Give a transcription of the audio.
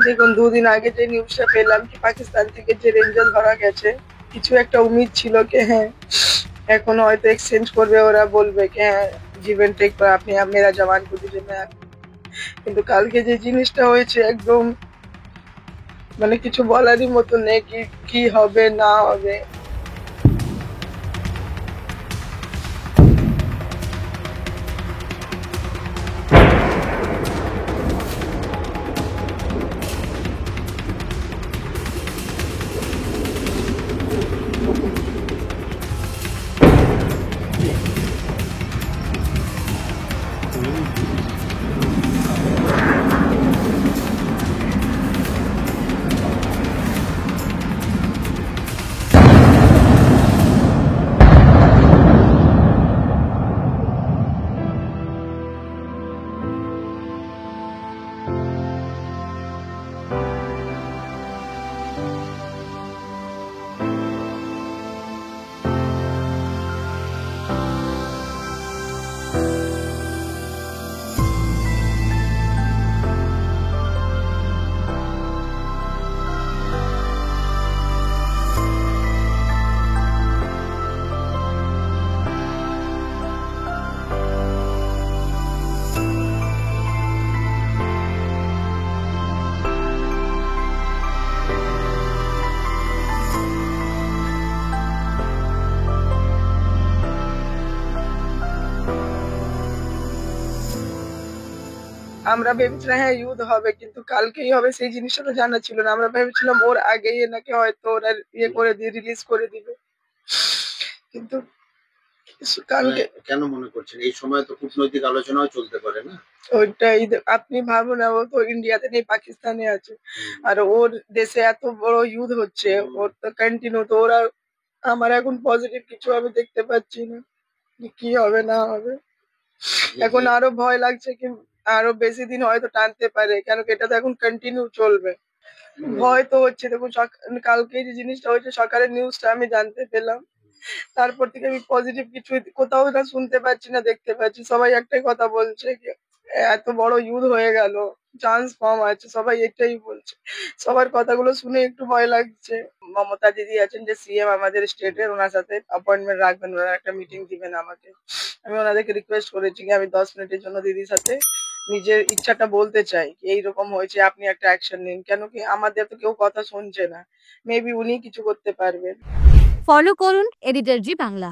দেখুন, দুদিন আগে যে নিউজটা পেলাম কি পাকিস্তান থেকে যে রেঞ্জার ধরা গেছে, কিছু একটা উম্মিদ ছিল কি হ্যাঁ এখন হয়তো এক্সচেঞ্জ করবে, ওরা বলবে কি হ্যাঁ জীবন টেক पर আপনি মেরা জওয়ান को दीजिए मैं। কিন্তু কালকে যে জিনিসটা হয়েছে একদম মানে কিছু বলারই মতো নেই কি কি হবে না হবে। আমরা ভেবেছিলাম হ্যাঁ ইউথ হবে, কিন্তু কালকেই হবে সেই জিনিসটা তো জানা ছিল না। আমরা ভেবেছিলাম ওর আগেই নাকি হয়তো ওরা ইয়ে করে দিয়ে রিলিজ করে দিবে, কিন্তু কালকে কেন মনে করছেন এই সময় তো কূটনৈতিক আলোচনাও চলতে পারে না? ওইটাই আপনি ভাবুন, ও তো ইন্ডিয়াতে নেই, পাকিস্তানে আছে, আর ওর দেশে এত বড় ইউথ হচ্ছে, ওর তো কন্টিনিউ। তো ওরা আমার এখন পজিটিভ কিছু আমি দেখতে পাচ্ছি না যে কি হবে না হবে। এখন আরো ভয় লাগছে কি আরো বেশি দিন হয়তো টানতে পারে, কেন কি এটা তো এখন কন্টিনিউ চলবে। ভয় তো হচ্ছে। দেখুন কালকে যে জিনিসটা হয়েছে সকালের নিউজটা আমি জানতে পেলাম, তারপর থেকে আমি পজিটিভ কিছু কোথাও না শুনতে পাচ্ছি না দেখতে পাচ্ছি। সবাই একটাই কথা বলছে যে এত বড় ইউথ হয়ে গেল, চান্স কম আছে, সবাই এটাই বলছে। সবার কথাগুলো শুনে একটু ভয় লাগছে। মমতা দিদি আছেন যে সিএম আমাদের স্টেটের, ওনার সাথে অ্যাপয়েন্টমেন্ট রাখবেন, ওনারা একটা মিটিং দিবেন আমাকে। আমি ওনাদেরকে রিকোয়েস্ট করেছি কি আমি 10 মিনিটের জন্য দিদির সাথে নিজের ইচ্ছাটা বলতে চাই কি এইরকম হয়েছে, আপনি একটা অ্যাকশন নিন। কেন কি আমাদের তো কেউ কথা শুনছে না, মেবি উনি কিছু করতে পারবেন। ফলো করুন এডিটর জি বাংলা।